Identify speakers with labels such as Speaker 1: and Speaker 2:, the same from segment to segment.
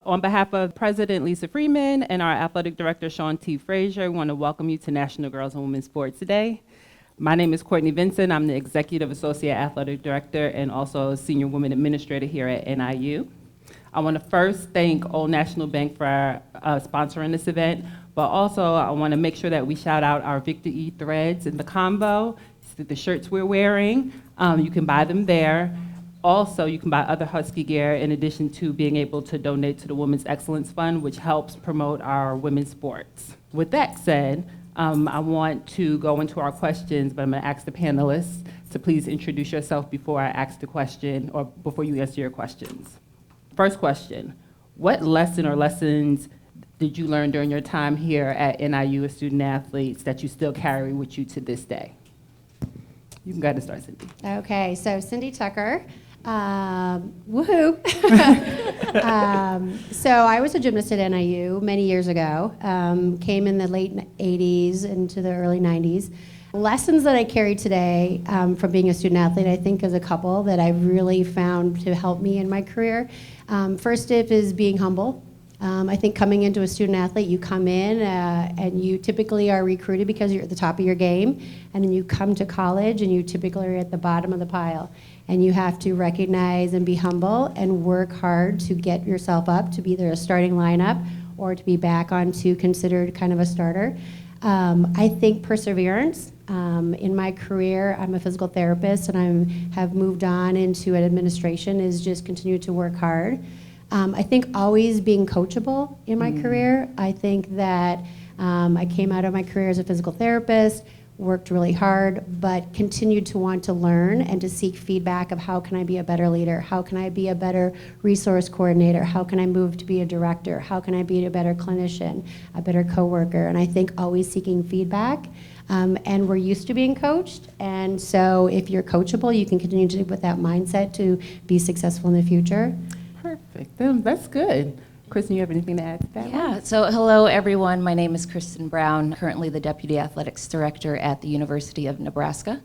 Speaker 1: On behalf of President Lisa Freeman and our Athletic Director Sean T. Frazier, I want to welcome you to National Girls and Women's Sports Day. My name is Courtney Vincent. I'm the Executive Associate Athletic Director and also Senior Women Administrator here at NIU. I want to first thank Old National Bank for sponsoring this event, but also I want to make sure that we shout out our Victor E threads in the combo, the shirts we're wearing. You can buy them there. Also, you can buy other Husky gear in addition to being able to donate to the Women's Excellence Fund, which helps promote our women's sports. With that said, I want to go into our questions, but I'm going to ask the panelists to please introduce yourself before I ask the question or before you answer your questions. First question, what lesson or lessons did you learn during your time here at NIU as student athletes that you still carry with you to this day? You can go ahead and start, Cindy.
Speaker 2: Okay, so Cindy Tucker. Woohoo! So I was a gymnast at NIU many years ago, came in the late 80s into the early 90s. Lessons that I carry today from being a student athlete, I think is a couple that I've really found to help me in my career. First tip is being humble. I think coming into a student athlete, you come in and you typically are recruited because you're at the top of your game, and then you come to college and you typically are at the bottom of the pile. And you have to recognize and be humble and work hard to get yourself up to be either a starting lineup or to be back onto considered kind of a starter. I think perseverance. In my career, I'm a physical therapist and have moved on into administration, is just continue to work hard. I think always being coachable in my career. I think that I came out of my career as a physical therapist, worked really hard, but continued to want to learn and to seek feedback of how can I be a better leader? How can I be a better resource coordinator? How can I move to be a director? How can I be a better clinician, a better coworker? And I think always seeking feedback. And we're used to being coached. And so if you're coachable, you can continue to with that mindset to be successful in the future.
Speaker 1: Perfect. That's good. Kristen, you have anything to add to that?
Speaker 3: Yeah, so hello everyone. My name is Kristen Brown, currently the Deputy Athletics Director at the University of Nebraska.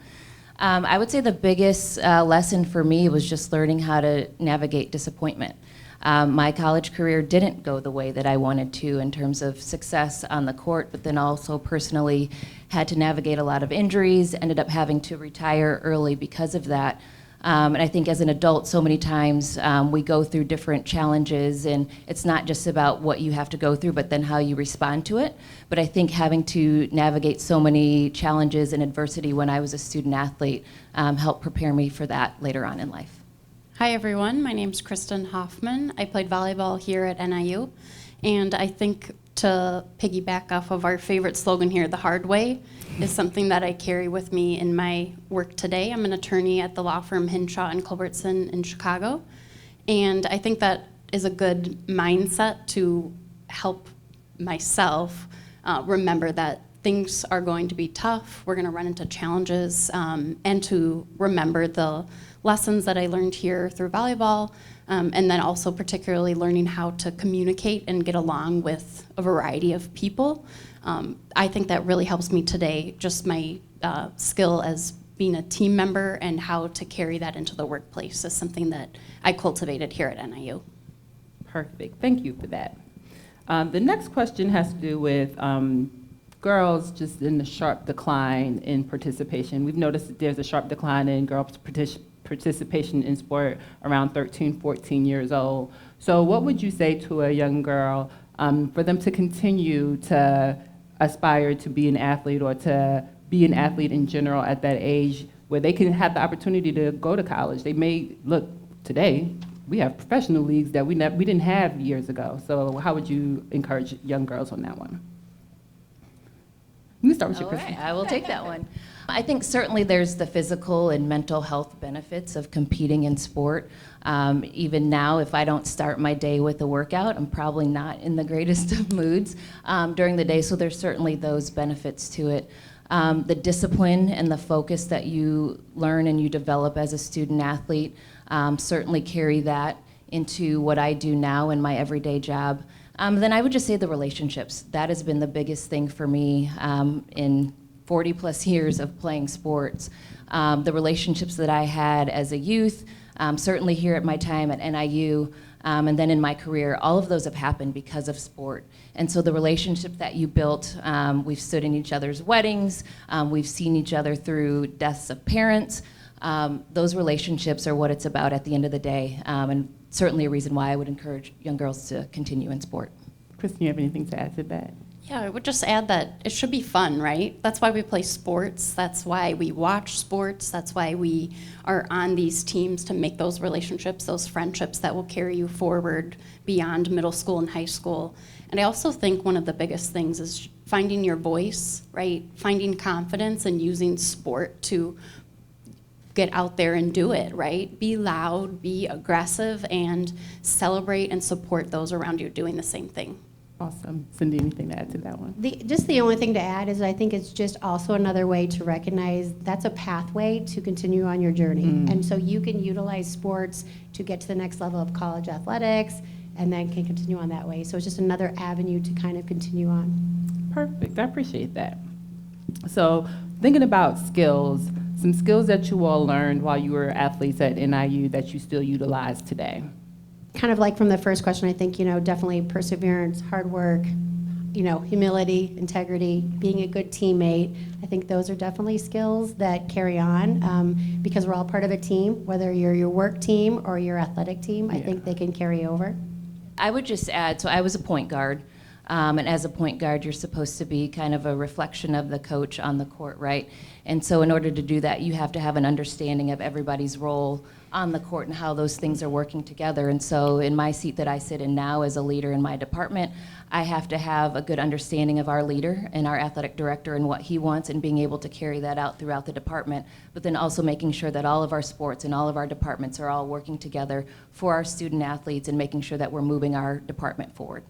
Speaker 3: I would say the biggest lesson for me was just learning how to navigate disappointment. My college career didn't go the way that I wanted to in terms of success on the court, but then also personally had to navigate a lot of injuries, ended up having to retire early because of that. And I think as an adult, so many times we go through different challenges, and it's not just about what you have to go through, but then how you respond to it. But I think having to navigate so many challenges and adversity when I was a student athlete helped prepare me for that later on in life.
Speaker 4: Hi everyone, my name's Kristen Hoffman. I played volleyball here at NIU, and I think to piggyback off of our favorite slogan here, the hard way, is something that I carry with me in my work today. I'm an attorney at the law firm Hinshaw and Culbertson in Chicago, and I think that is a good mindset to help myself remember that things are going to be tough, we're going to run into challenges, and to remember the lessons that I learned here through volleyball, and then also particularly learning how to communicate and get along with a variety of people. I think that really helps me today, just my skill as being a team member and how to carry that into the workplace is something that I cultivated here at NIU.
Speaker 1: Perfect. Thank you for that. The next question has to do with girls just in the sharp decline in participation. We've noticed that there's a sharp decline in girls' participation in sport around 13, 14 years old. So what would you say to a young girl for them to continue to aspire to be an athlete or to be an athlete in general at that age where they can have the opportunity to go to college? They may look today, we have professional leagues that we didn't have years ago. So how would you encourage young girls on that one? You can start with your Kristen.
Speaker 3: Right, I will take that one. I think certainly there's the physical and mental health benefits of competing in sport. Even now, if I don't start my day with a workout, I'm probably not in the greatest of moods during the day, so there's certainly those benefits to it. The discipline and the focus that you learn and you develop as a student athlete certainly carry that into what I do now in my everyday job. Then I would just say the relationships. That has been the biggest thing for me in 40 plus years of playing sports. The relationships that I had as a youth, certainly here at my time at NIU, And then in my career, all of those have happened because of sport. And so the relationship that you built, we've stood in each other's weddings, we've seen each other through deaths of parents. Those relationships are what it's about at the end of the day, and certainly a reason why I would encourage young girls to continue in sport.
Speaker 1: Kristen, you have anything to add to that?
Speaker 4: Yeah, I would just add that it should be fun, right? That's why we play sports. That's why we watch sports. That's why we are on these teams to make those relationships, those friendships that will carry you forward beyond middle school and high school. And I also think one of the biggest things is finding your voice, right? Finding confidence and using sport to get out there and do it, right? Be loud, be aggressive, and celebrate and support those around you doing the same thing.
Speaker 1: Awesome. Cindy, anything to add to that one?
Speaker 2: Just the only thing to add is I think it's just also another way to recognize that's a pathway to continue on your journey. And so you can utilize sports to get to the next level of college athletics and then can continue on that way. So it's just another avenue to kind of continue on.
Speaker 1: Perfect. I appreciate that. So thinking about skills, some skills that you all learned while you were athletes at NIU that you still utilize today.
Speaker 2: Kind of like from the first question, I think, definitely perseverance, hard work, humility, integrity, being a good teammate. I think those are definitely skills that carry on because we're all part of a team, whether you're your work team or your athletic team. I think they can carry over.
Speaker 3: I would just add, so I was a point guard, and as a point guard, you're supposed to be kind of a reflection of the coach on the court, right? And so in order to do that, you have to have an understanding of everybody's role on the court and how those things are working together. And so in my seat that I sit in now as a leader in my department, I have to have a good understanding of our leader and our athletic director and what he wants and being able to carry that out throughout the department, but then also making sure that all of our sports and all of our departments are all working together for our student athletes and making sure that we're moving our department forward.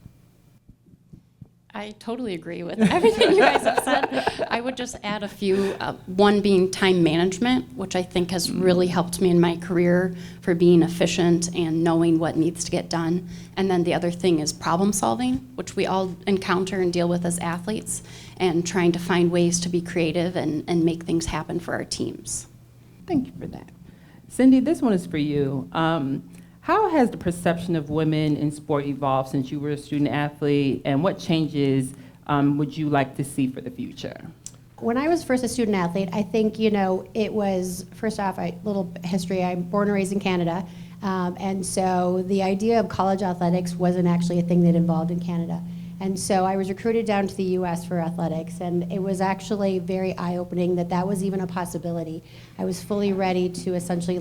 Speaker 4: I totally agree with everything you guys have said. I would just add a few, one being time management, which I think has really helped me in my career for being efficient and knowing what needs to get done. And then the other thing is problem solving, which we all encounter and deal with as athletes, and trying to find ways to be creative and make things happen for our teams.
Speaker 1: Thank you for that. Cindy, this one is for you. How has the perception of women in sport evolved since you were a student athlete, and what changes would you like to see for the future?
Speaker 2: When I was first a student athlete, I think, it was, first off, a little history. I'm born and raised in Canada, and so the idea of college athletics wasn't actually a thing that involved in Canada. And so I was recruited down to the U.S. for athletics, and it was actually very eye-opening that that was even a possibility. I was fully ready to essentially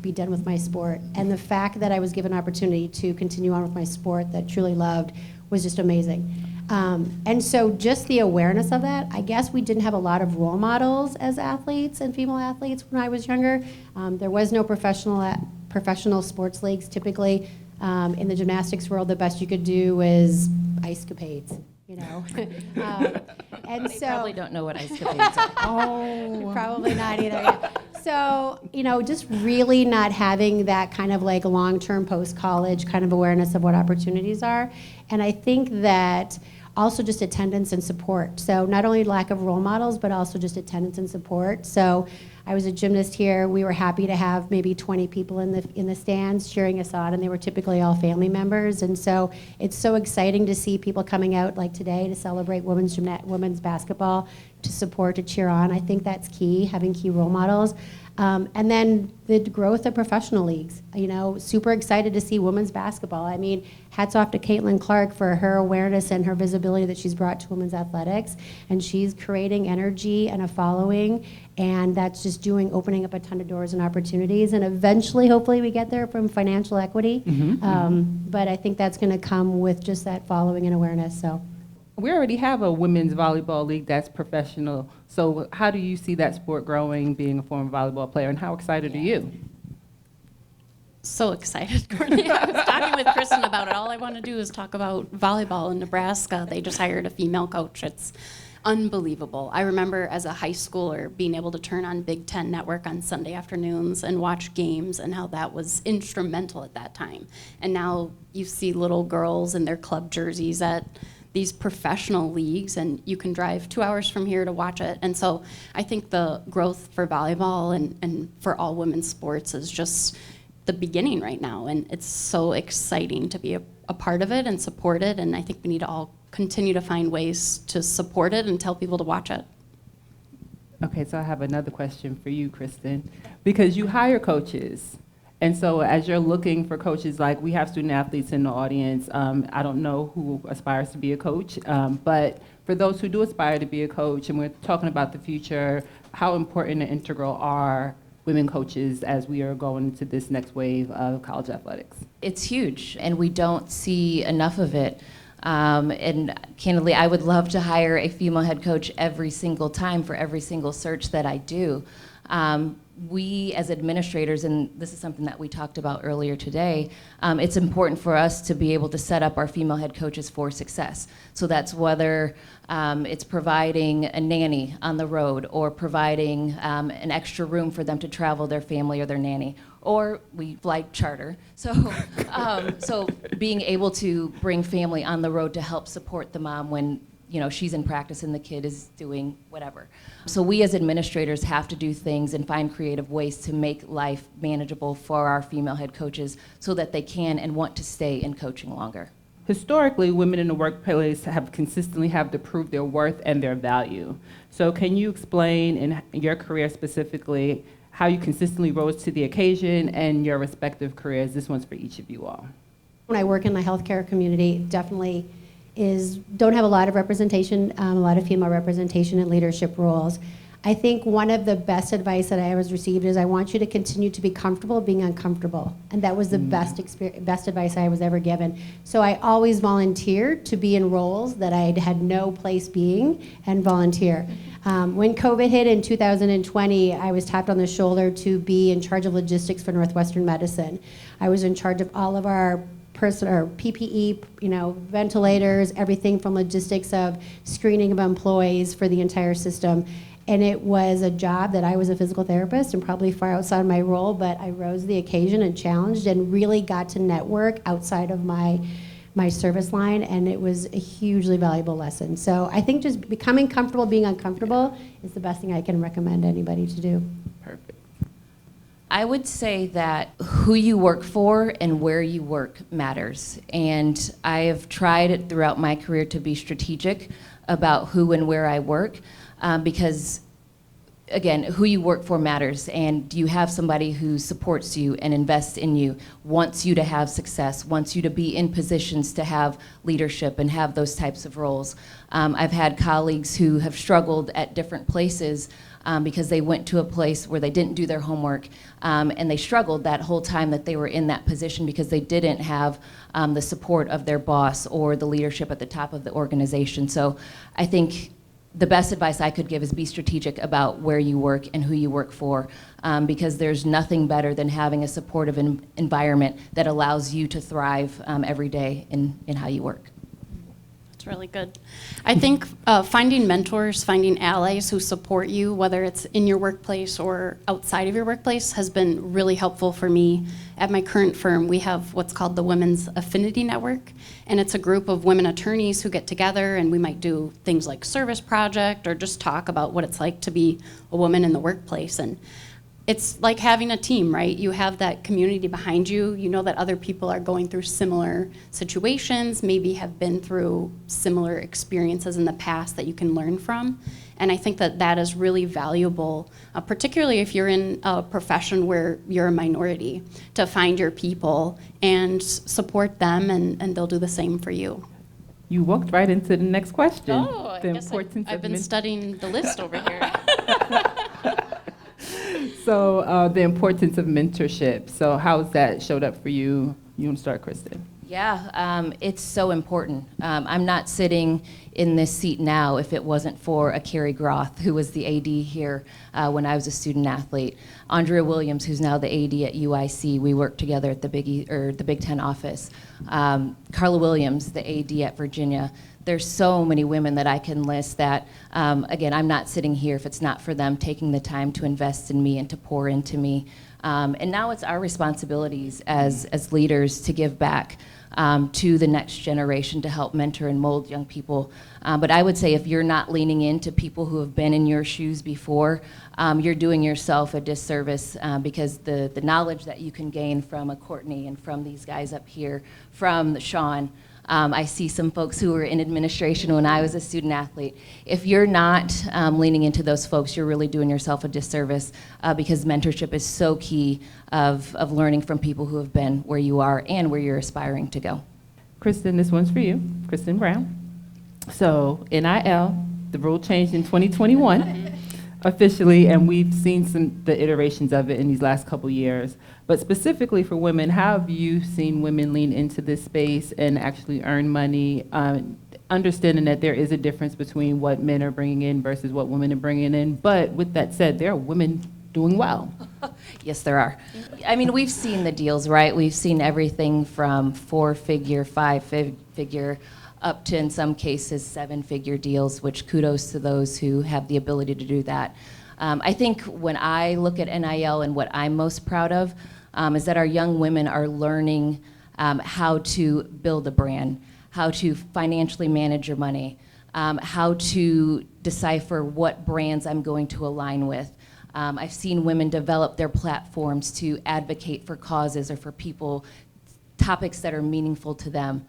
Speaker 2: be done with my sport. And the fact that I was given an opportunity to continue on with my sport that I truly loved was just amazing. And so just the awareness of that, I guess we didn't have a lot of role models as athletes and female athletes when I was younger. There was no professional sports leagues. Typically, in the gymnastics world, the best you could do was ice capades. And
Speaker 3: They probably don't know what ice capades are.
Speaker 2: Oh, probably not either. Yeah. So, just really not having that kind of long-term post-college kind of awareness of what opportunities are. And I think that also just attendance and support. So not only lack of role models, but also just attendance and support. So I was a gymnast here. We were happy to have maybe 20 people in the stands cheering us on, and they were typically all family members. And so it's so exciting to see people coming out like today to celebrate women's basketball, to support, to cheer on. I think that's key, having key role models. And then the growth of professional leagues. Super excited to see women's basketball. I mean, hats off to Caitlin Clark for her awareness and her visibility that she's brought to women's athletics. And she's creating energy and a following, and that's just opening up a ton of doors and opportunities. And eventually, hopefully, we get there from financial equity. But I think that's going to come with just that following and awareness. So.
Speaker 1: We already have a women's volleyball league that's professional. So how do you see that sport growing, being a former volleyball player, and how excited are you?
Speaker 4: So excited, Courtney. I was talking with Kristen about it. All I want to do is talk about volleyball in Nebraska. They just hired a female coach. It's unbelievable. I remember as a high schooler being able to turn on Big Ten Network on Sunday afternoons and watch games, and how that was instrumental at that time. And now you see little girls in their club jerseys at these professional leagues, and you can drive 2 hours from here to watch it. And so I think the growth for volleyball and for all women's sports is just the beginning right now, and it's so exciting to be a part of it and support it, and I think we need to all continue to find ways to support it and tell people to watch it.
Speaker 1: Okay, so I have another question for you, Kristen, because you hire coaches. And so as you're looking for coaches, like we have student athletes in the audience, I don't know who aspires to be a coach, but for those who do aspire to be a coach, and we're talking about the future, how important and integral are women coaches as we are going into this next wave of college athletics?
Speaker 3: It's huge, and we don't see enough of it. And candidly, I would love to hire a female head coach every single time for every single search that I do. We as administrators, and this is something that we talked about earlier today, it's important for us to be able to set up our female head coaches for success. So that's whether it's providing a nanny on the road, or providing an extra room for them to travel their family or their nanny, or we fly charter. So, so being able to bring family on the road to help support the mom when she's in practice and the kid is doing whatever. So we as administrators have to do things and find creative ways to make life manageable for our female head coaches so that they can and want to stay in coaching longer.
Speaker 1: Historically, women in the workplace have consistently had to prove their worth and their value. So can you explain in your career specifically how you consistently rose to the occasion and your respective careers? This one's for each of you all.
Speaker 2: When I work in the healthcare community, definitely don't have a lot of representation, a lot of female representation in leadership roles. I think one of the best advice that I always received is I want you to continue to be comfortable being uncomfortable. And that was the best advice I was ever given. So I always volunteered to be in roles that I had no place being and volunteer. When COVID hit in 2020, I was tapped on the shoulder to be in charge of logistics for Northwestern Medicine. I was in charge of all of our PPE, ventilators, everything from logistics of screening of employees for the entire system. And it was a job that I was a physical therapist and probably far outside my role, but I rose to the occasion and challenged and really got to network outside of my service line, and it was a hugely valuable lesson. So I think just becoming comfortable being uncomfortable is the best thing I can recommend anybody to do.
Speaker 1: Perfect.
Speaker 3: I would say that who you work for and where you work matters. And I have tried throughout my career to be strategic about who and where I work because, again, who you work for matters. And do you have somebody who supports you and invests in you, wants you to have success, wants you to be in positions to have leadership and have those types of roles? I've had colleagues who have struggled at different places because they went to a place where they didn't do their homework, and they struggled that whole time that they were in that position because they didn't have the support of their boss or the leadership at the top of the organization. So I think the best advice I could give is be strategic about where you work and who you work for, because there's nothing better than having a supportive environment that allows you to thrive every day in how you work.
Speaker 4: It's really good. I think finding mentors, finding allies who support you, whether it's in your workplace or outside of your workplace, has been really helpful for me. At my current firm, we have what's called the Women's Affinity Network, and it's a group of women attorneys who get together, and we might do things like service project or just talk about what it's like to be a woman in the workplace. And it's like having a team, right? You have that community behind you. You know that other people are going through similar situations, maybe have been through similar experiences in the past that you can learn from. And I think that that is really valuable, particularly if you're in a profession where you're a minority, to find your people and support them, and they'll do the same for you.
Speaker 1: You walked right into the next question.
Speaker 4: Oh, I guess I've been studying the list over here.
Speaker 1: So the importance of mentorship. So how has that showed up for you? You want to start, Kristen?
Speaker 3: Yeah, it's so important. I'm not sitting in this seat now if it wasn't for a Carrie Groth, who was the AD here when I was a student athlete. Andrea Williams, who's now the AD at UIC, we worked together at the Big Ten office. Carla Williams, the AD at Virginia. There's so many women that I can list that, again, I'm not sitting here if it's not for them taking the time to invest in me and to pour into me. And now it's our responsibilities as leaders to give back to the next generation to help mentor and mold young people. But I would say if you're not leaning into people who have been in your shoes before, you're doing yourself a disservice because the knowledge that you can gain from a Courtney and from these guys up here, from Sean, I see some folks who were in administration when I was a student athlete. If you're not leaning into those folks, you're really doing yourself a disservice because mentorship is so key of learning from people who have been where you are and where you're aspiring to go.
Speaker 1: Kristen, this one's for you, Kristen Brown. So NIL, the rule changed in 2021 officially, and we've seen the iterations of it in these last couple years. But specifically for women, how have you seen women lean into this space and actually earn money, understanding that there is a difference between what men are bringing in versus what women are bringing in? But with that said, there are women doing well.
Speaker 3: Yes, there are. I mean, we've seen the deals, right? We've seen everything from 4-figure, 5-figure, up to, in some cases, 7-figure deals, which kudos to those who have the ability to do that. I think when I look at NIL and what I'm most proud of is that our young women are learning how to build a brand, how to financially manage your money, how to decipher what brands I'm going to align with. I've seen women develop their platforms to advocate for causes or for people, topics that are meaningful to them.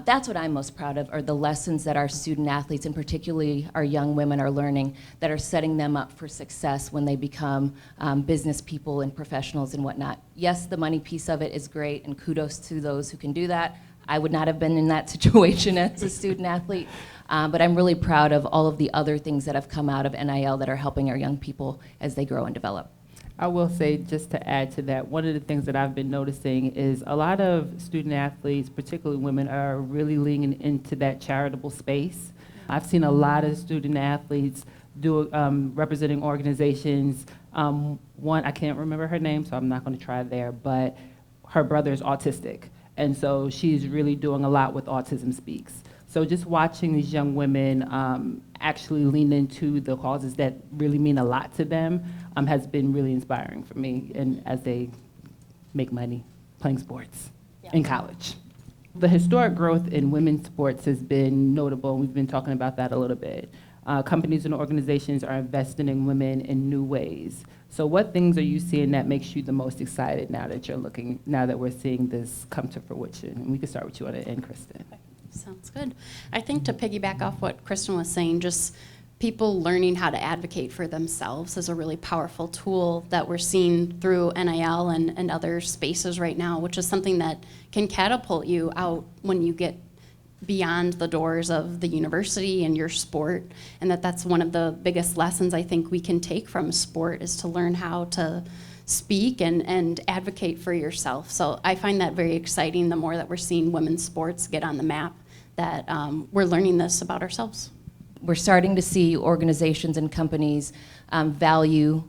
Speaker 3: That's what I'm most proud of, are the lessons that our student athletes, and particularly our young women, are learning that are setting them up for success when they become business people and professionals and whatnot. Yes, the money piece of it is great, and kudos to those who can do that. I would not have been in that situation as a student athlete, but I'm really proud of all of the other things that have come out of NIL that are helping our young people as they grow and develop.
Speaker 1: I will say, just to add to that, one of the things that I've been noticing is a lot of student athletes, particularly women, are really leaning into that charitable space. I've seen a lot of student athletes do representing organizations. One, I can't remember her name, so I'm not going to try there, but her brother is autistic, and so she's really doing a lot with Autism Speaks. So just watching these young women actually lean into the causes that really mean a lot to them has been really inspiring for me, and as they make money playing sports in college. The historic growth in women's sports has been notable. We've been talking about that a little bit. Companies and organizations are investing in women in new ways. So what things are you seeing that makes you the most excited now that we're seeing this come to fruition? And we can start with you on the end, Kristen.
Speaker 4: Sounds good. I think to piggyback off what Kristen was saying, just people learning how to advocate for themselves is a really powerful tool that we're seeing through NIL and other spaces right now, which is something that can catapult you out when you get beyond the doors of the university and your sport. And that's one of the biggest lessons I think we can take from sport, is to learn how to speak and advocate for yourself. So I find that very exciting, the more that we're seeing women's sports get on the map, that we're learning this about ourselves.
Speaker 3: We're starting to see organizations and companies value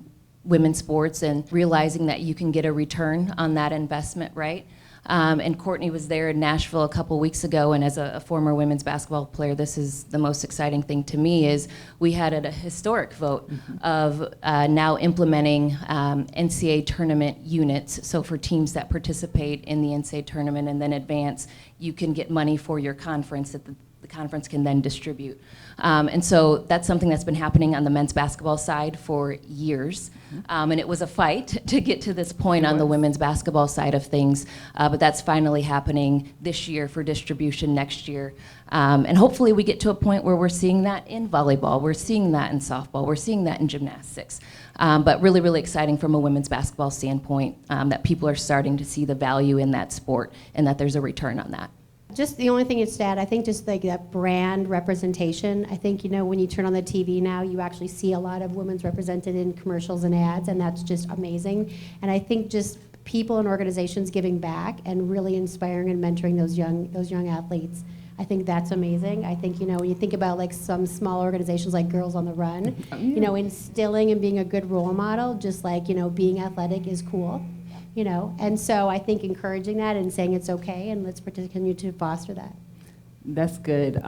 Speaker 3: women's sports and realizing that you can get a return on that investment, right? And Courtney was there in Nashville a couple weeks ago, and as a former women's basketball player, this is the most exciting thing to me, is we had a historic vote of now implementing NCAA tournament units. So for teams that participate in the NCAA tournament and then advance, you can get money for your conference that the conference can then distribute. And so that's something that's been happening on the men's basketball side for years. And it was a fight to get to this point on the women's basketball side of things, but that's finally happening this year for distribution next year. And hopefully we get to a point where we're seeing that in volleyball, we're seeing that in softball, we're seeing that in gymnastics. But really, really exciting from a women's basketball standpoint, that people are starting to see the value in that sport and that there's a return on that.
Speaker 2: Just the only thing is to add, I think just like that brand representation. I think, when you turn on the TV now, you actually see a lot of women's represented in commercials and ads, and that's just amazing. And I think just people and organizations giving back and really inspiring and mentoring those young athletes, I think that's amazing. I think, when you think about like some small organizations like Girls on the Run, instilling and being a good role model, just like, being athletic is cool. And so I think encouraging that and saying it's okay, and let's continue to foster that.
Speaker 1: That's good.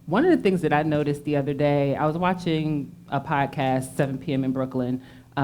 Speaker 1: One of the things that I noticed the other day, I was watching a podcast, 7 p.m. in Brooklyn.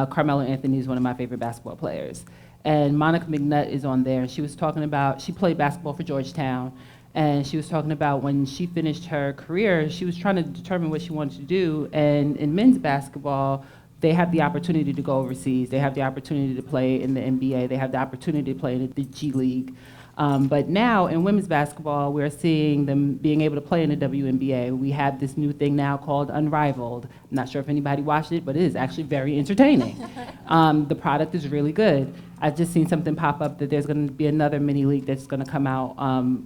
Speaker 1: Carmelo Anthony is one of my favorite basketball players. And Monica McNutt is on there. She was talking about, she played basketball for Georgetown, and she was talking about when she finished her career, she was trying to determine what she wanted to do. And in men's basketball, they have the opportunity to go overseas. They have the opportunity to play in the NBA. They have the opportunity to play in the G League. But now in women's basketball, we're seeing them being able to play in the WNBA. We have this new thing now called Unrivaled. I'm not sure if anybody watched it, but it is actually very entertaining. The product is really good. I've just seen something pop up that there's going to be another mini league that's going to come out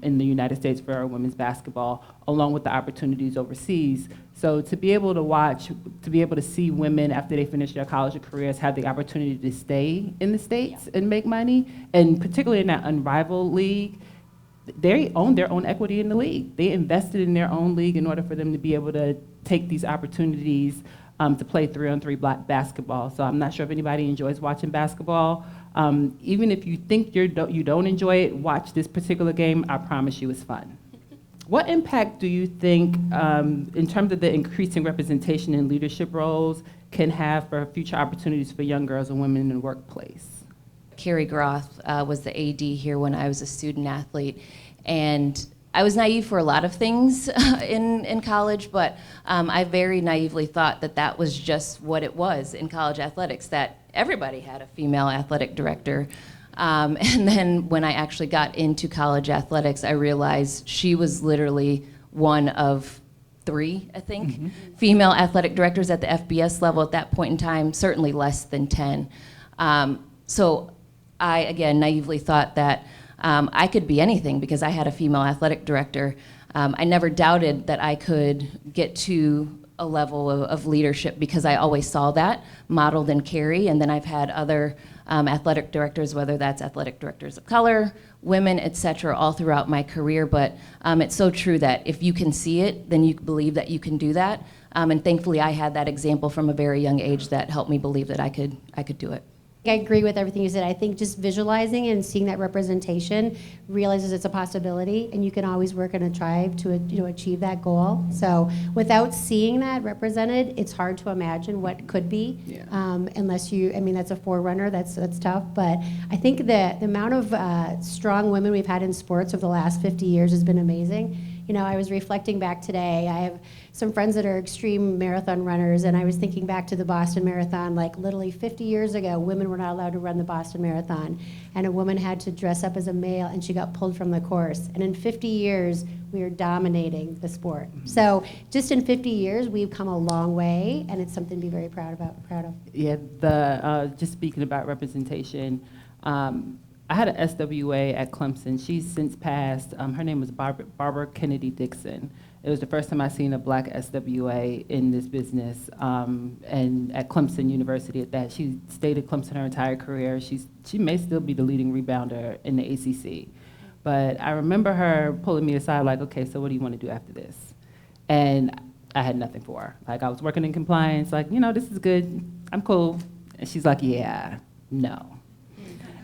Speaker 1: in the United States for women's basketball, along with the opportunities overseas. So to be able to watch, to be able to see women after they finish their college careers have the opportunity to stay in the States and make money, and particularly in that Unrivaled league, they own their own equity in the league. They invested in their own league in order for them to be able to take these opportunities to play 3-on-3 black basketball. So I'm not sure if anybody enjoys watching basketball. Even if you think you don't enjoy it, watch this particular game. I promise you it's fun. What impact do you think, in terms of the increasing representation in leadership roles, can have for future opportunities for young girls and women in the workplace?
Speaker 3: Carrie Groth was the AD here when I was a student athlete, and I was naive for a lot of things in college, but I very naively thought that that was just what it was in college athletics, that everybody had a female athletic director. And then when I actually got into college athletics, I realized she was literally one of 3, I think, female athletic directors at the FBS level at that point in time, certainly less than 10. So I, again, naively thought that I could be anything because I had a female athletic director. I never doubted that I could get to a level of leadership because I always saw that modeled in Carrie, and then I've had other athletic directors, whether that's athletic directors of color, women, et cetera, all throughout my career. But it's so true that if you can see it, then you believe that you can do that. And thankfully, I had that example from a very young age that helped me believe that I could do it.
Speaker 2: I agree with everything you said. I think just visualizing and seeing that representation realizes it's a possibility, and you can always work in a tribe to achieve that goal. So without seeing that represented, it's hard to imagine what could be.
Speaker 1: Yeah.
Speaker 2: Unless you, I mean, that's a forerunner. That's tough. But I think the amount of strong women we've had in sports over the last 50 years has been amazing. You know, I was reflecting back today. I have some friends that are extreme marathon runners, and I was thinking back to the Boston Marathon, like literally 50 years ago, women were not allowed to run the Boston Marathon, and a woman had to dress up as a male, and she got pulled from the course. And in 50 years, we are dominating the sport. So just in 50 years, we've come a long way, and it's something to be very proud of.
Speaker 1: Yeah, just speaking about representation, I had an SWA at Clemson. She's since passed. Her name was Barbara Kennedy Dixon. It was the first time I seen a black SWA in this business, and at Clemson University at that. She stayed at Clemson her entire career. She may still be the leading rebounder in the ACC. But I remember her pulling me aside like, okay, so what do you want to do after this? And I had nothing for her. Like, I was working in compliance, like, this is good, I'm cool. And she's like, yeah, no.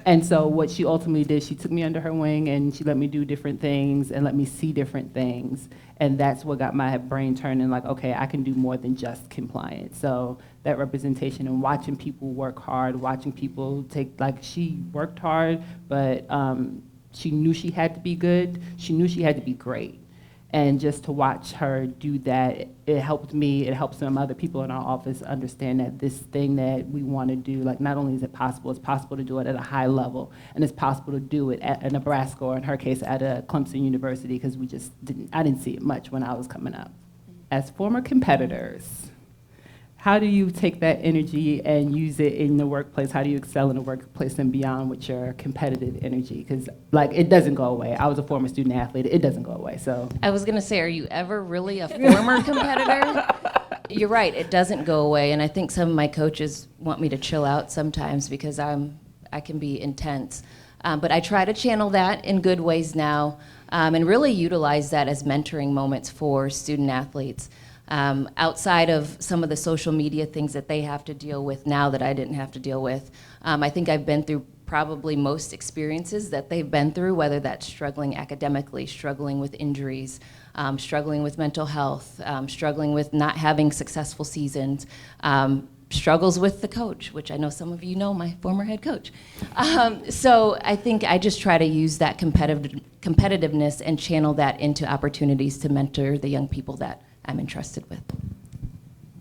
Speaker 1: And so what she ultimately did, she took me under her wing and she let me do different things and let me see different things. And that's what got my brain turning, like, okay, I can do more than just compliance. So that representation and watching people work hard, watching people she worked hard, but she knew she had to be good. She knew she had to be great. And just to watch her do that, it helped me, it helped some other people in our office understand that this thing that we want to do, like, not only is it possible, it's possible to do it at a high level, and it's possible to do it at Nebraska, or in her case, at a Clemson University, because I didn't see it much when I was coming up. As former competitors, how do you take that energy and use it in the workplace? How do you excel in the workplace and beyond with your competitive energy? Because, it doesn't go away. I was a former student athlete. It doesn't go away, so.
Speaker 3: I was going to say, are you ever really a former competitor? You're right, it doesn't go away, and I think some of my coaches want me to chill out sometimes because I can be intense. But I try to channel that in good ways now, and really utilize that as mentoring moments for student athletes. Outside of some of the social media things that they have to deal with now that I didn't have to deal with. I think I've been through probably most experiences that they've been through, whether that's struggling academically, struggling with injuries, struggling with mental health, struggling with not having successful seasons, struggles with the coach, which I know some of you know, my former head coach. So I think I just try to use that competitiveness and channel that into opportunities to mentor the young people that I'm entrusted with.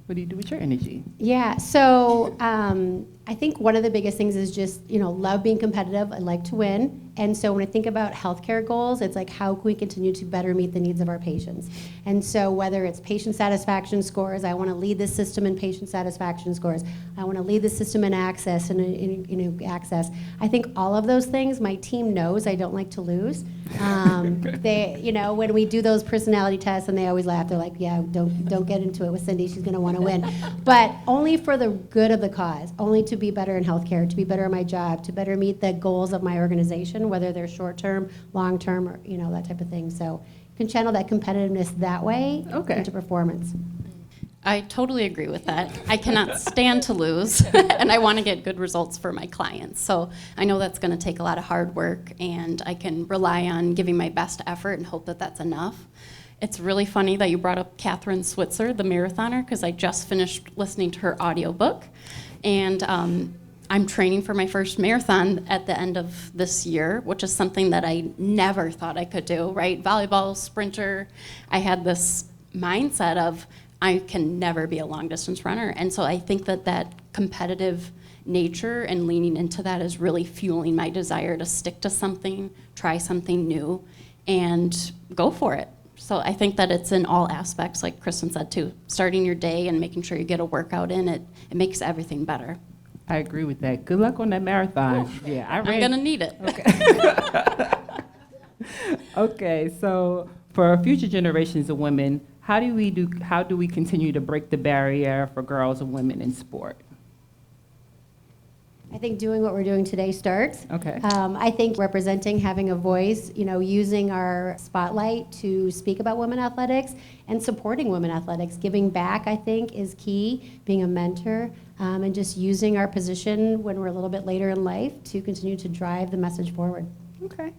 Speaker 1: What do you do with your energy?
Speaker 2: Yeah, so I think one of the biggest things is just, love being competitive. I like to win. And so when I think about healthcare goals, it's like, how can we continue to better meet the needs of our patients? And so whether it's patient satisfaction scores, I want to lead the system in patient satisfaction scores. I want to lead the system in access and access. I think all of those things, my team knows I don't like to lose. When we do those personality tests, and they always laugh, they're like, yeah, don't get into it with Cindy, she's going to want to win. But only for the good of the cause, only to be better in healthcare, to be better at my job, to better meet the goals of my organization, whether they're short-term, long-term, or that type of thing. So you can channel that competitiveness that way into performance.
Speaker 4: I totally agree with that. I cannot stand to lose, and I want to get good results for my clients. So I know that's going to take a lot of hard work, and I can rely on giving my best effort and hope that that's enough. It's really funny that you brought up Catherine Switzer, the marathoner, because I just finished listening to her audiobook, and I'm training for my first marathon at the end of this year, which is something that I never thought I could do, right? Volleyball, sprinter. I had this mindset of, I can never be a long distance runner. And so I think that competitive nature and leaning into that is really fueling my desire to stick to something, try something new, and go for it. So I think that it's in all aspects, like Kristen said too. Starting your day and making sure you get a workout in, it makes everything better.
Speaker 1: I agree with that. Good luck on that marathon. Yeah,
Speaker 4: I'm gonna need it.
Speaker 1: Okay. Okay, so for future generations of women, how do we continue to break the barrier for girls and women in sport?
Speaker 2: I think doing what we're doing today starts.
Speaker 1: Okay.
Speaker 2: I think representing, having a voice, using our spotlight to speak about women athletics and supporting women athletics. Giving back, I think, is key, being a mentor, and just using our position when we're a little bit later in life to continue to drive the message forward.
Speaker 1: Okay.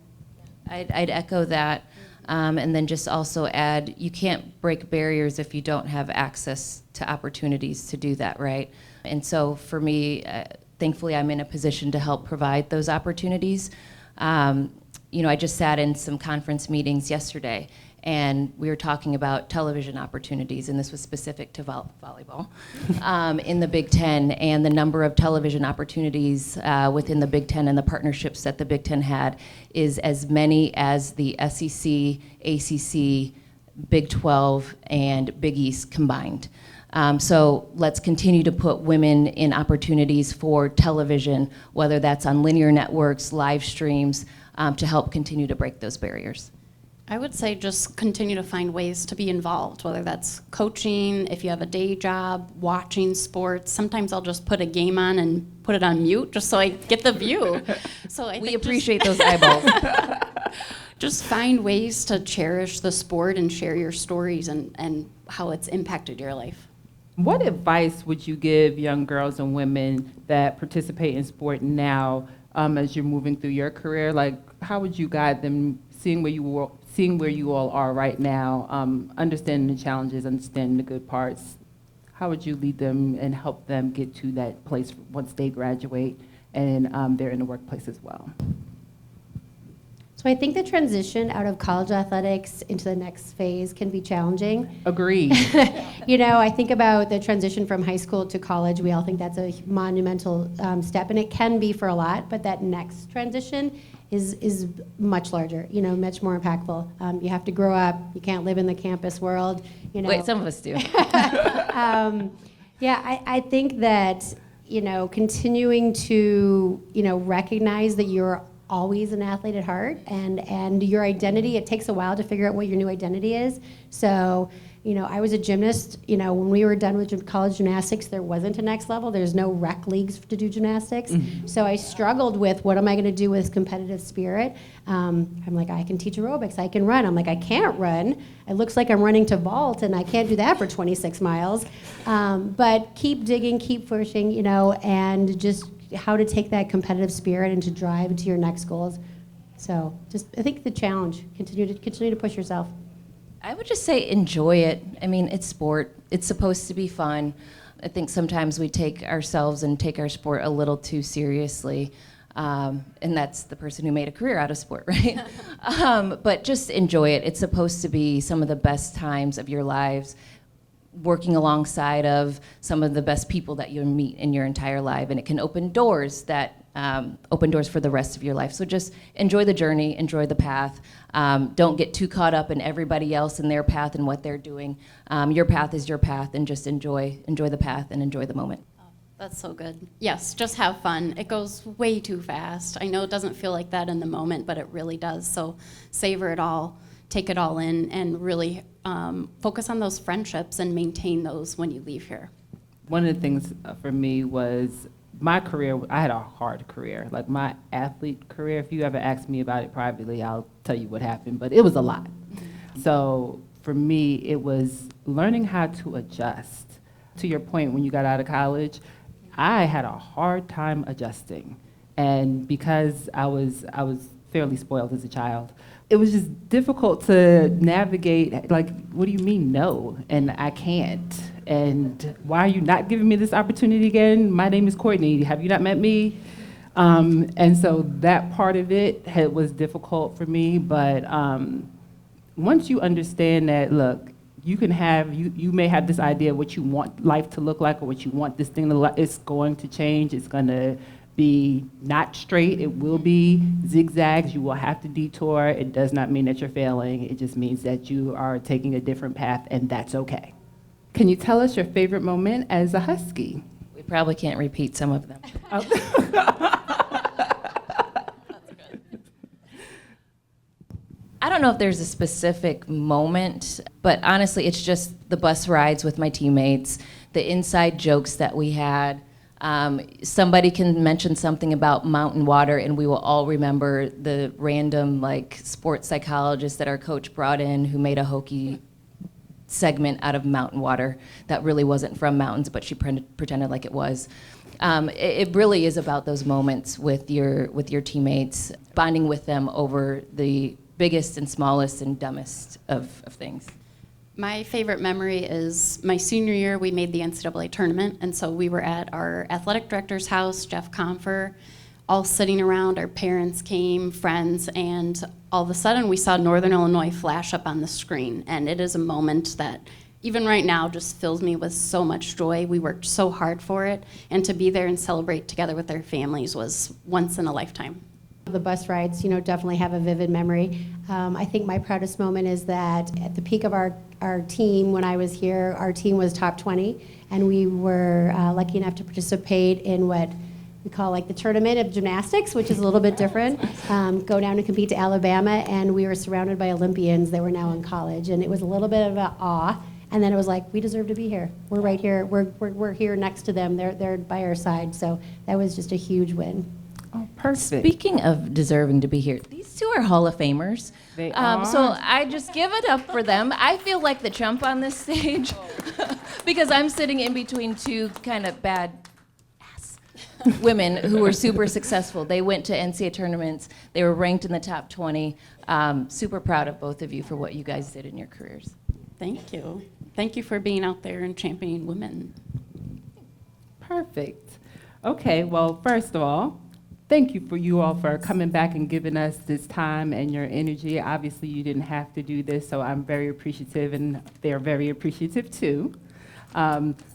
Speaker 3: I'd echo that, and then just also add, you can't break barriers if you don't have access to opportunities to do that, right? And so for me, thankfully I'm in a position to help provide those opportunities. I just sat in some conference meetings yesterday, and we were talking about television opportunities, and this was specific to volleyball, in the Big Ten, and the number of television opportunities within the Big Ten and the partnerships that the Big Ten had is as many as the SEC, ACC, Big 12, and Big East combined. So let's continue to put women in opportunities for television, whether that's on linear networks, live streams, to help continue to break those barriers.
Speaker 4: I would say just continue to find ways to be involved, whether that's coaching, if you have a day job, watching sports. Sometimes I'll just put a game on and put it on mute just so I get the view. So
Speaker 3: we appreciate those eyeballs.
Speaker 4: Just find ways to cherish the sport and share your stories and how it's impacted your life.
Speaker 1: What advice would you give young girls and women that participate in sport now as you're moving through your career? Like, how would you guide them, seeing where you all are right now, understanding the challenges, understanding the good parts? How would you lead them and help them get to that place once they graduate and they're in the workplace as well?
Speaker 2: So I think the transition out of college athletics into the next phase can be challenging.
Speaker 1: Agreed.
Speaker 2: I think about the transition from high school to college. We all think that's a monumental step, and it can be for a lot, but that next transition is much larger, much more impactful. You have to grow up. You can't live in the campus world.
Speaker 3: Wait, some of us do.
Speaker 2: I think that, continuing to, recognize that you're always an athlete at heart, and your identity, it takes a while to figure out what your new identity is. So, I was a gymnast. When we were done with college gymnastics, there wasn't a next level. There's no rec leagues to do gymnastics. Mm-hmm. So I struggled with, what am I going to do with competitive spirit? I'm like, I can teach aerobics. I can run. I'm like, I can't run. It looks like I'm running to vault, and I can't do that for 26 miles. But keep digging, keep pushing, and just how to take that competitive spirit and to drive into your next goals. So just, I think the challenge, continue to push yourself.
Speaker 3: I would just say enjoy it. I mean, it's sport. It's supposed to be fun. I think sometimes we take ourselves and take our sport a little too seriously. And that's the person who made a career out of sport, right? But just enjoy it. It's supposed to be some of the best times of your lives, working alongside of some of the best people that you'll meet in your entire life. And it can open doors that open doors for the rest of your life. So just enjoy the journey, enjoy the path. Don't get too caught up in everybody else and their path and what they're doing. Your path is your path, and just enjoy the path and enjoy the moment.
Speaker 4: That's so good. Yes, just have fun. It goes way too fast. I know it doesn't feel like that in the moment, but it really does. So savor it all, take it all in, and really focus on those friendships and maintain those when you leave here.
Speaker 1: One of the things for me was my career. I had a hard career. Like my athlete career, if you ever ask me about it privately, I'll tell you what happened, but it was a lot. So for me, it was learning how to adjust. To your point, when you got out of college, I had a hard time adjusting. And because I was fairly spoiled as a child, it was just difficult to navigate, like, what do you mean no? And I can't. And why are you not giving me this opportunity again? My name is Courtney. Have you not met me? And so that part of it was difficult for me. But once you understand that, look, you can have, you may have this idea of what you want life to look like or what you want this thing to look like. It's going to change. It's going to be not straight. It will be zigzags. You will have to detour. It does not mean that you're failing. It just means that you are taking a different path, and that's okay. Can you tell us your favorite moment as a Husky?
Speaker 3: We probably can't repeat some of them. I don't know if there's a specific moment, but honestly, it's just the bus rides with my teammates, the inside jokes that we had. Somebody can mention something about mountain water, and we will all remember the random sports psychologist that our coach brought in who made a hokey segment out of mountain water that really wasn't from mountains, but she pretended like it was. It really is about those moments with your teammates, bonding with them over the biggest and smallest and dumbest of things.
Speaker 4: My favorite memory is my senior year. We made the NCAA tournament, and so we were at our athletic director's house, Jeff Confer, all sitting around. Our parents came, friends, and all of a sudden we saw Northern Illinois flash up on the screen, and it is a moment that even right now just fills me with so much joy. We worked so hard for it, and to be there and celebrate together with their families was once in a lifetime.
Speaker 2: The bus rides, definitely have a vivid memory. I think my proudest moment is that at the peak of our team, when I was here, our team was top 20, and we were lucky enough to participate in what we call the tournament of gymnastics, which is a little bit different. Go down and compete to Alabama, and we were surrounded by Olympians that were now in college, and it was a little bit of an awe. And then it was like, we deserve to be here. We're right here. We're here next to them. They're by our side. So that was just a huge win.
Speaker 1: Oh, perfect.
Speaker 3: Speaking of deserving to be here, these two are Hall of Famers.
Speaker 1: They are.
Speaker 3: So I just give it up for them. I feel like the chump on this stage because I'm sitting in between two kind of bad ass women who were super successful. They went to NCAA tournaments. They were ranked in the top 20. Super proud of both of you for what you guys did in your careers.
Speaker 4: Thank you. Thank you for being out there and championing women.
Speaker 1: Perfect. Okay, well, first of all, thank you all for coming back and giving us this time and your energy. Obviously, you didn't have to do this, so I'm very appreciative, and they're very appreciative too.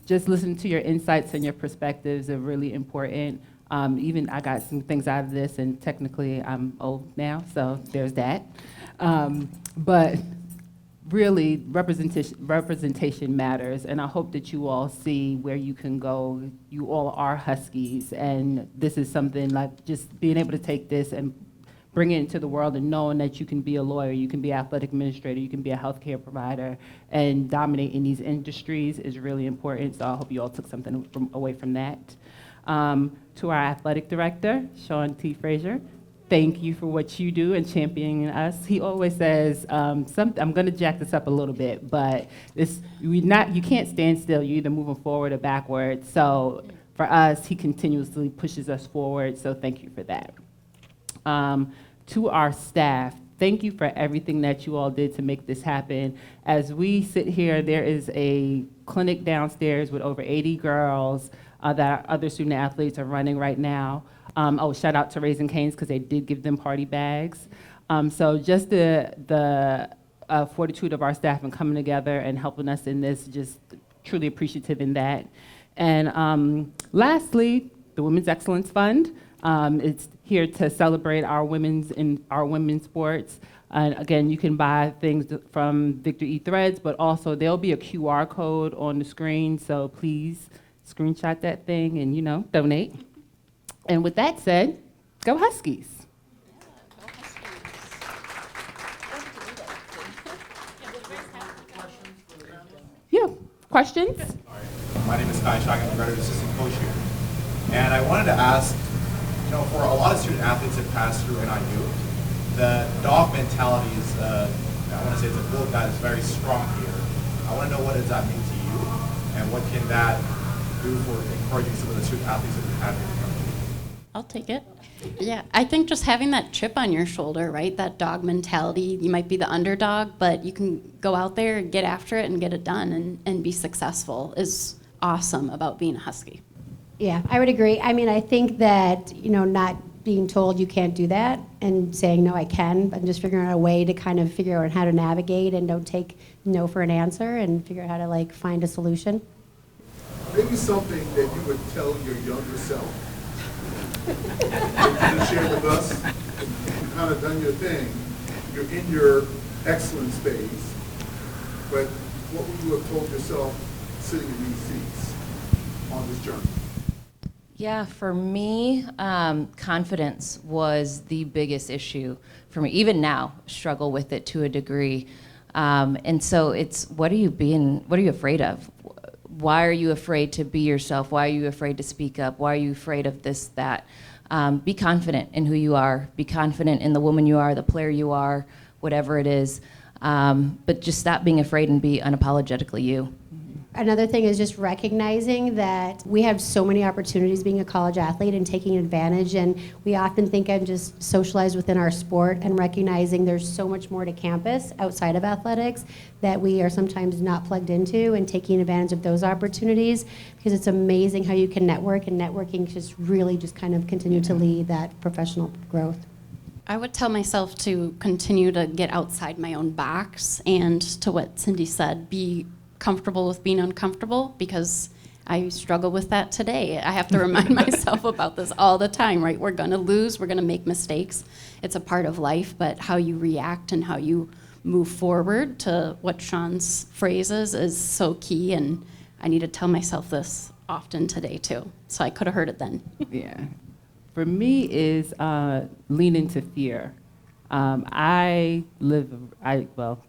Speaker 1: Just listening to your insights and your perspectives are really important. Even I got some things out of this, and technically I'm old now, so there's that. But really, representation matters, and I hope that you all see where you can go. You all are Huskies, and this is something like just being able to take this and bring it into the world and knowing that you can be a lawyer, you can be an athletic administrator, you can be a healthcare provider, and dominate in these industries is really important, so I hope you all took something away from that. To our athletic director, Sean T. Frazier, thank you for what you do and championing us. He always says, I'm going to jack this up a little bit, but you can't stand still. You're either moving forward or backwards. So for us, he continuously pushes us forward, so thank you for that. To our staff, thank you for everything that you all did to make this happen. As we sit here, there is a clinic downstairs with over 80 girls that our other student athletes are running right now. Shout out to Raising Cane's because they did give them party bags. So just the fortitude of our staff and coming together and helping us in this, just truly appreciative in that. And lastly, the Women's Excellence Fund. It's here to celebrate our women's sports. And again, you can buy things from Victor E. Threads, but also there'll be a QR code on the screen, so please screenshot that thing and, donate. And with that said, go Huskies. Yeah, questions?
Speaker 5: My name is Kai Shag, I'm the graduate assistant coach here. And I wanted to ask, for a lot of student athletes that pass through NIU, the dog mentality is, I want to say it's a quote that is very strong here. I want to know, what does that mean to you? And what can that do for encouraging some of the student athletes that we have here in the country?
Speaker 4: I'll take it. Yeah, I think just having that chip on your shoulder, right? That dog mentality. You might be the underdog, but you can go out there and get after it and get it done and be successful is awesome about being a Husky.
Speaker 2: Yeah, I would agree. I mean, I think that, not being told you can't do that and saying, no, I can, but just figuring out a way to kind of figure out how to navigate and don't take no for an answer and figure out how to, find a solution.
Speaker 6: Maybe something that you would tell your younger self. That you share with us. You've kind of done your thing. You're in your excellence phase. But what would you have told yourself sitting in these seats on this journey?
Speaker 3: Yeah, for me, confidence was the biggest issue for me. Even now, struggle with it to a degree. And so it's, what are you afraid of? Why are you afraid to be yourself? Why are you afraid to speak up? Why are you afraid of this, that? Be confident in who you are. Be confident in the woman you are, the player you are, whatever it is. But just stop being afraid and be unapologetically you.
Speaker 2: Another thing is just recognizing that we have so many opportunities being a college athlete and taking advantage, and we often think I'm just socialized within our sport, and recognizing there's so much more to campus outside of athletics that we are sometimes not plugged into, and taking advantage of those opportunities, because it's amazing how you can network, and networking just really just kind of continue to lead that professional growth.
Speaker 4: I would tell myself to continue to get outside my own box, and to what Cindy said, be comfortable with being uncomfortable, because I struggle with that today. I have to remind myself about this all the time, right? We're gonna lose, we're gonna make mistakes. It's a part of life, but how you react and how you move forward, to what Sean's phrase is so key, and I need to tell myself this often today too. So I could have heard it then.
Speaker 1: Yeah. For me is lean into fear.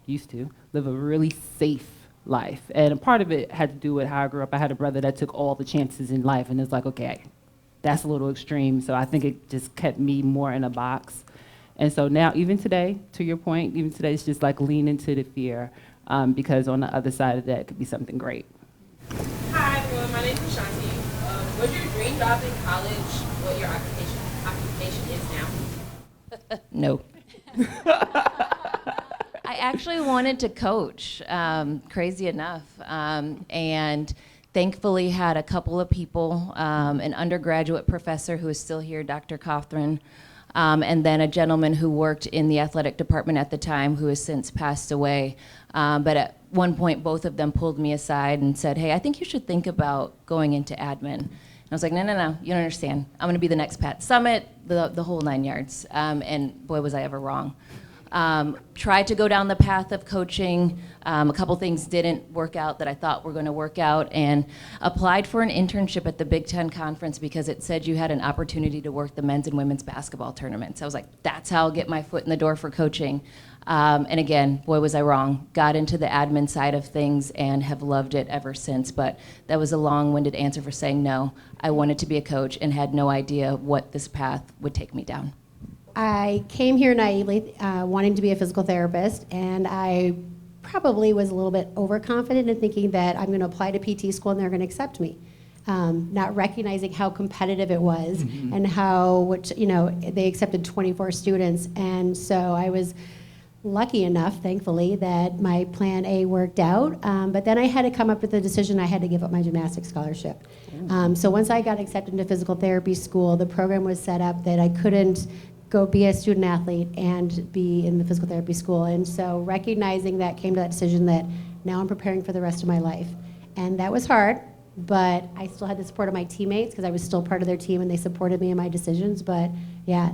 Speaker 1: Used to live a really safe life. And a part of it had to do with how I grew up. I had a brother that took all the chances in life, and it's like, okay, that's a little extreme. So I think it just kept me more in a box. And so now, even today, to your point, even today, it's just like lean into the fear, because on the other side of that could be something great.
Speaker 7: Hi everyone, my name is Shanti. Was your dream job in college what your occupation is now?
Speaker 3: No. I actually wanted to coach, crazy enough, and thankfully had a couple of people, an undergraduate professor who is still here, Dr. Cothran, and then a gentleman who worked in the athletic department at the time who has since passed away. But at one point, both of them pulled me aside and said, hey, I think you should think about going into admin. And I was like, no, you don't understand. I'm going to be the next Pat Summitt, the whole 9 yards. And boy, was I ever wrong. Tried to go down the path of coaching. A couple things didn't work out that I thought were going to work out, and applied for an internship at the Big Ten Conference because it said you had an opportunity to work the men's and women's basketball tournaments. I was like, that's how I'll get my foot in the door for coaching. And again, boy, was I wrong. Got into the admin side of things and have loved it ever since. But that was a long-winded answer for saying no. I wanted to be a coach and had no idea what this path would take me down.
Speaker 2: I came here naively, wanting to be a physical therapist, and I probably was a little bit overconfident in thinking that I'm going to apply to PT school and they're going to accept me. not recognizing how competitive it was and how, which, they accepted 24 students. And so I was lucky enough, thankfully, that my plan A worked out. But then I had to come up with the decision I had to give up my gymnastics scholarship. So once I got accepted into physical therapy school, the program was set up that I couldn't go be a student athlete and be in the physical therapy school. And so recognizing that came to that decision that now I'm preparing for the rest of my life. And that was hard, but I still had the support of my teammates because I was still part of their team and they supported me in my decisions. But yeah.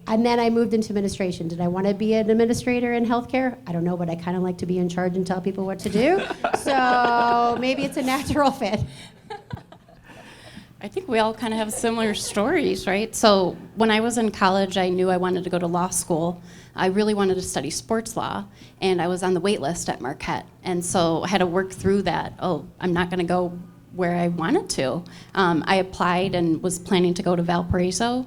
Speaker 2: And then I moved into administration. Did I want to be an administrator in healthcare? I don't know, but I kind of like to be in charge and tell people what to do. So maybe it's a natural fit.
Speaker 4: I think we all kind of have similar stories, right? So when I was in college, I knew I wanted to go to law school. I really wanted to study sports law, and I was on the wait list at Marquette. And so I had to work through that. Oh, I'm not going to go where I wanted to. I applied and was planning to go to Valparaiso.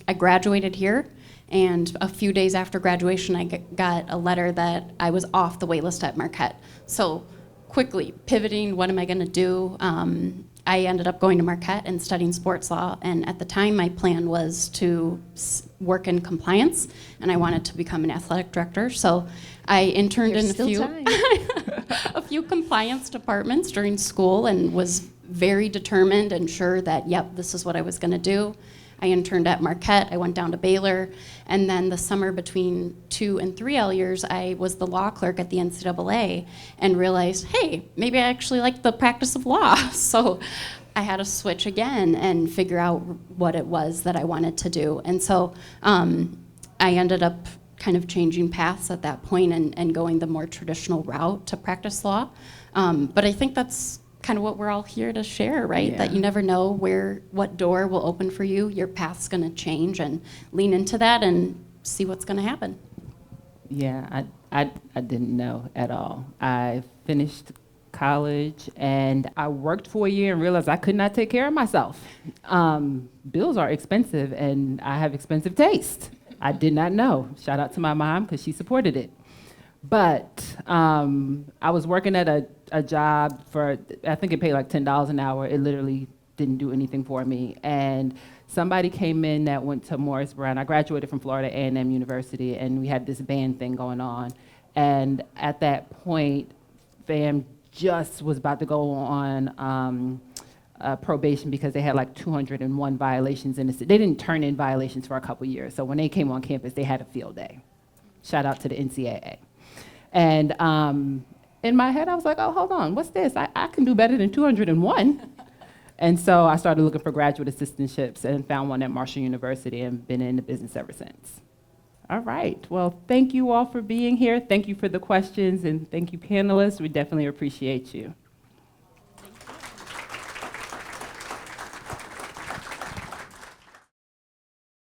Speaker 4: I graduated here, and a few days after graduation, I got a letter that I was off the wait list at Marquette. So quickly pivoting, what am I going to do? I ended up going to Marquette and studying sports law, and at the time my plan was to work in compliance, and I wanted to become an athletic director. So I interned
Speaker 2: There's
Speaker 4: in
Speaker 2: still
Speaker 4: a few compliance departments during school and was very determined and sure that, yep, this is what I was going to do. I interned at Marquette, I went down to Baylor, and then the summer between 2 and 3L years, I was the law clerk at the NCAA and realized, hey, maybe I actually like the practice of law. So I had to switch again and figure out what it was that I wanted to do. And so I ended up kind of changing paths at that point and going the more traditional route to practice law. But I think that's kind of what we're all here to share, right?
Speaker 1: Yeah.
Speaker 4: That you never know what door will open for you. Your path's going to change, and lean into that and see what's going to happen.
Speaker 1: Yeah, I didn't know at all. I finished college and I worked for a year and realized I could not take care of myself. Bills are expensive and I have expensive taste. I did not know. Shout out to my mom because she supported it. But I was working at a job for, I think it paid like $10 an hour. It literally didn't do anything for me. And somebody came in that went to Morris Brown. I graduated from Florida A&M University, and we had this band thing going on. And at that point, FAM just was about to go on probation because they had like 201 violations in the city. They didn't turn in violations for a couple years. So when they came on campus, they had a field day. Shout out to the NCAA. And in my head, I was like, oh, hold on, what's this? I can do better than 201. And so I started looking for graduate assistantships and found one at Marshall University and been in the business ever since. All right, well, thank you all for being here. Thank you for the questions, and thank you, panelists. We definitely appreciate you.